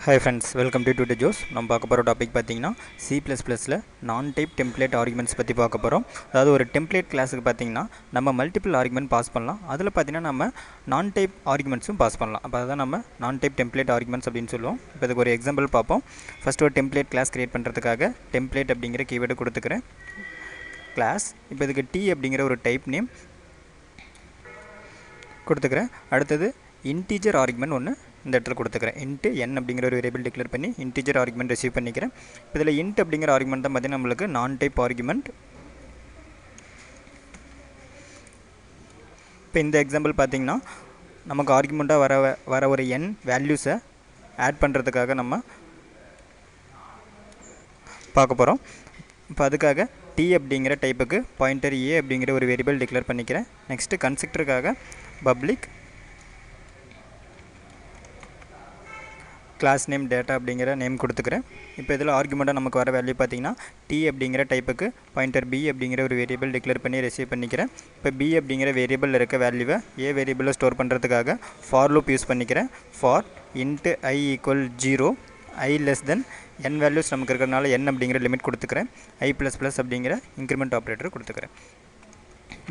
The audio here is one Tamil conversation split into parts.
Hi friends, welcome to Tutor Joes. நம்ம பார்க்க போகிற டாபிக் பார்த்தீங்கன்னா C++ல நான் டைப் டெம்ப்ளேட் ஆர்குமெண்ட்ஸ் பற்றி பார்க்க போகிறோம். அதாவது ஒரு டெம்ப்ளேட் கிளாஸுக்கு பார்த்தீங்கன்னா நம்ம மல்டிபிள் ஆர்குமெண்ட் பாஸ் பண்ணலாம். அதில் பார்த்தீங்கன்னா நம்ம நான் டைப் ஆர்குமெண்ட்ஸும் பாஸ் பண்ணலாம். அப்போ அதான் நம்ம நான் டைப் டெம்ப்ளேட் ஆர்குமெண்ட்ஸ் அப்படின்னு சொல்லுவோம். இப்போ இதுக்கு ஒரு எக்ஸாம்பிள் பார்ப்போம். ஃபஸ்ட்டு ஒரு டெம்ப்ளேட் கிளாஸ் கிரியேட் பண்ணுறதுக்காக டெம்ப்ளேட் அப்படிங்கிற கீவேர்டு கொடுத்துக்கிறேன். கிளாஸ் இப்போ இதுக்கு T அப்படிங்கிற ஒரு டைப் நேம் கொடுத்துக்கிறேன். அடுத்தது இன்டீஜர் ஆர்குமெண்ட் ஒன்று இந்த இடத்துல கொடுத்துக்கிறேன். இன்ட்டு n அப்படிங்கிற ஒரு வேரியபிள் டிக்ளேர் பண்ணி இன்டீஜர் ஆர்குமெண்ட் ரிசீவ் பண்ணிக்கிறேன். இப்போ இதில் இன்ட் அப்படிங்கிற ஆர்குமெண்ட் தான் பார்த்தீங்கன்னா நம்மளுக்கு நான் டைப் ஆர்குமெண்ட். இப்போ இந்த எக்ஸாம்பிள் பார்த்தீங்கன்னா நமக்கு ஆர்குமெண்ட்டாக வர ஒரு n வேல்யூஸை ஆட் பண்ணுறதுக்காக நம்ம பார்க்க போகிறோம். இப்போ அதுக்காக T அப்படிங்கிற டைப்புக்கு பாயிண்டர் A அப்படிங்கிற ஒரு வேரியபிள் டிக்ளேர் பண்ணிக்கிறேன். நெக்ஸ்ட்டு கன்ஸ்ட்ரக்டருக்காக பப்ளிக் கிளாஸ் நேம் டேட்டா அப்படிங்கிற நேம் கொடுத்துக்கிறேன். இப்போ இதில் ஆர்குமெண்ட்டாக நமக்கு வர வேல்யூ பார்த்தீங்கன்னா T அப்படிங்கிற டைப்புக்கு பாயிண்டர் B அப்படிங்கிற ஒரு வேரியபிள் டிக்ளேர் பண்ணி ரிசீவ் பண்ணிக்கிறேன். இப்போ B அப்படிங்கிற வேரியபிள் இருக்க வேல்யூவை A வேரியபிளில் ஸ்டோர் பண்ணுறதுக்காக ஃபார் லூப் யூஸ் பண்ணிக்கிறேன். For int I equal 0 I less than n values நமக்கு இருக்கிறதுனால n அப்படிங்கிற லிமிட் கொடுத்துக்கிறேன். I ப்ளஸ் ப்ளஸ் அப்படிங்கிற இன்க்ரிமெண்ட் ஆப்ரேட்டர் கொடுத்துக்கிறேன்.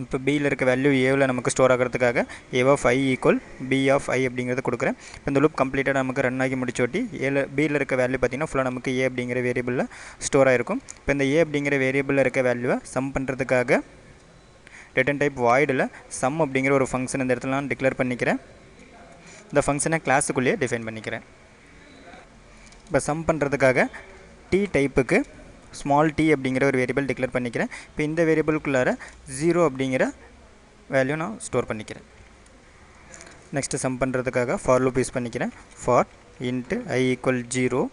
இப்போ பியில் இருக்க வேல்யூ ஏவில் நமக்கு ஸ்டோர் ஆகிறதுக்காக a of I equal B of I அப்படிங்கிறத கொடுக்குறேன். இப்போ இந்த லூப் கம்ப்ளீட்டாக நமக்கு ரன் ஆகி முடிச்சோட்டி பியில் இருக்க வேல்யூ பார்த்திங்கன்னா ஃபுல்லாக நமக்கு A அப்படிங்கிற வேரியபிளில் ஸ்டோர் ஆகிருக்கும். இப்போ இந்த A அப்படிங்கிற வேரியபிளில் இருக்க வேல்யூவை சம் பண்ணுறதுக்காக ரிட்டன் டைப் வாய்டில் சம் அப்படிங்கிற ஒரு ஃபங்க்ஷன் இந்த இடத்துல நான் டிக்ளேர் பண்ணிக்கிறேன். இந்த ஃபங்க்ஷனை கிளாஸுக்குள்ளேயே டிஃபைன் பண்ணிக்கிறேன். இப்போ சம் பண்ணுறதுக்காக T டைப்புக்கு ஸ்மால் t அப்படிங்கிற ஒரு வேரியபிள் டிக்ளேர் பண்ணிக்கிறேன். இப்போ இந்த வேரியபிளுக்குள்ளார 0 அப்படிங்கிற வேல்யூ நான் ஸ்டோர் பண்ணிக்கிறேன். நெக்ஸ்ட்டு சம் பண்ணுறதுக்காக ஃபார் லூப் யூஸ் பண்ணிக்கிறேன். For int I equal 0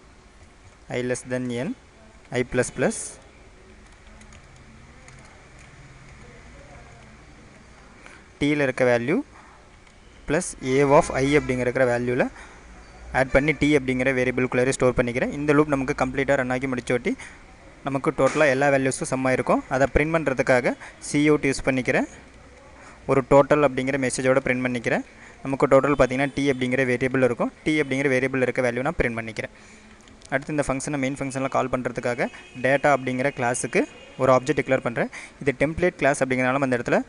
I less than n I plus plus Tயில் இருக்க value plus A of I அப்படிங்கிற வேல்யூவில் ஆட் பண்ணி T அப்படிங்கிற வேரியபிளுக்குள்ளே ஸ்டோர் பண்ணிக்கிறேன். இந்த லூப் நமக்கு கம்ப்ளீட்டாக ரன் ஆகி முடிச்சோட்டி நமக்கு டோட்டலாக எல்லா வேல்யூஸும் சம் ஆகிருக்கும். அதை பிரிண்ட் பண்ணுறதுக்காக cout யூஸ் பண்ணிக்கிறேன். ஒரு டோட்டல் அப்படிங்கிற மெசேஜோட பிரிண்ட் பண்ணிக்கிறேன். நமக்கு டோட்டல் பார்த்திங்கன்னா T அப்படிங்கிற வேரியபிள் இருக்கும். T அப்படிங்கிற வேரியபிள் இருக்க வேல்யூ நான் பிரிண்ட் பண்ணிக்கிறேன். அடுத்து இந்த ஃபங்க்ஷனை மெயின் ஃபங்க்ஷனில் கால் பண்ணுறதுக்காக டேட்டா அப்படிங்கிற கிளாஸுக்கு ஒரு ஆப்ஜெக்ட் டிக்ளேர் பண்ணுறேன். இது டெம்ப்ளேட் கிளாஸ் அப்படிங்கிறனால அந்த இடத்துல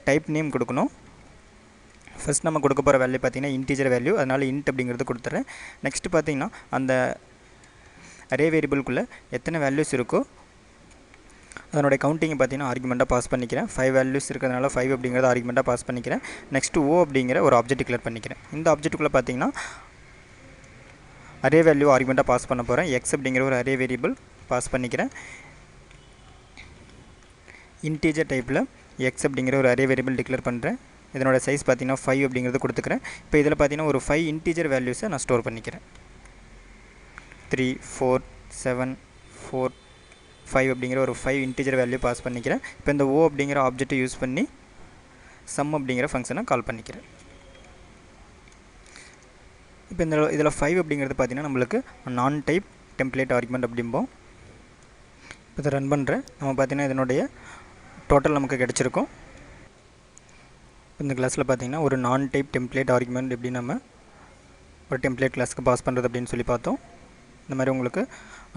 டைப் நேம் கொடுக்கணும். ஃபஸ்ட் நம்ம கொடுக்க போகிற வேல்யூ பார்த்திங்கன்னா இன்டீஜர் வேல்யூ, அதனால் இன்ட் அப்படிங்கிறது கொடுத்துட்றேன். நெக்ஸ்ட்டு பார்த்திங்கன்னா அந்த அரே வேரியபிள்குள்ளே எத்தனை வேல்யூஸ் இருக்கோ அதனுடைய கவுண்டிங்கை பார்த்தீங்கன்னா ஆர்குமெண்ட்டாக பாஸ் பண்ணிக்கிறேன். 5 வேல்யூஸ் இருக்கிறதுனால 5 அப்படிங்கிறத ஆர்குமெண்ட்டாக பாஸ் பண்ணிக்கிறேன். நெக்ஸ்ட்டு O அப்படிங்கிற ஒரு ஆப்ஜெக்ட் டிக்ளேர் பண்ணிக்கிறேன். இந்த ஆப்ஜெக்ட்டுக்குள்ளே பார்த்தீங்கன்னா அரே வேல்யூ ஆர்குமெண்ட்டாக பாஸ் பண்ண போகிறேன். X அப்படிங்கிற ஒரு அரே வேரியபிள் பாஸ் பண்ணிக்கிறேன். இன்டீஜர் டைப்பில் X அப்படிங்கிற ஒரு அரே வேரியபிள் டிக்ளேர் பண்ணுறேன். இதனோட சைஸ் பார்த்தீங்கன்னா 5 அப்படிங்கிறது கொடுத்துக்கிறேன். இப்போ இதில் பார்த்தீங்கன்னா ஒரு 5 இன்டீஜர் வேல்யூஸை நான் ஸ்டோர் பண்ணிக்கிறேன். 3 4 7 4 5 அப்படிங்கிற ஒரு 5 இன்டீஜர் வேல்யூ பாஸ் பண்ணிக்கிறேன். இப்போ இந்த O அப்படிங்கிற ஆப்ஜெக்ட்டை யூஸ் பண்ணி சம் அப்படிங்கிற ஃபங்க்ஷனை கால் பண்ணிக்கிறேன். இப்போ இதில் 5 அப்படிங்கிறது பார்த்திங்கன்னா நம்மளுக்கு நான் டைப் டெம்ப்ளேட் ஆர்குமெண்ட் அப்படிம்போம். இப்போ இதை ரன் பண்ணுறேன். நம்ம பார்த்திங்கன்னா இதனுடைய டோட்டல் நமக்கு கிடச்சிருக்கும். இந்த கிளாஸில் பார்த்திங்கன்னா ஒரு நான் டைப் டெம்ப்ளேட் ஆர்குமெண்ட் எப்படி நம்ம ஒரு டெம்ப்ளேட் கிளாஸ்க்கு பாஸ் பண்ணுறது அப்படின்னு சொல்லி பார்த்தோம். இந்த மாதிரி உங்களுக்கு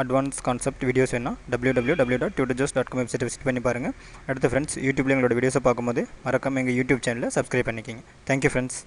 அட்வான்ஸ் கான்செப்ட் வீடியோஸ் வேணால் www.tutorjoes.com வெப்சைட்டை விசிட் பண்ணி பாருங்கள். அடுத்து ஃப்ரெண்ட்ஸ் யூடியூப்ல எங்களோட வீடியோஸை பார்க்கும்போது மறக்காமல் எங்கள் யூடியூப் சேனலை சப்ஸ்கிரைப் பண்ணிக்கிங்க. Thank you friends.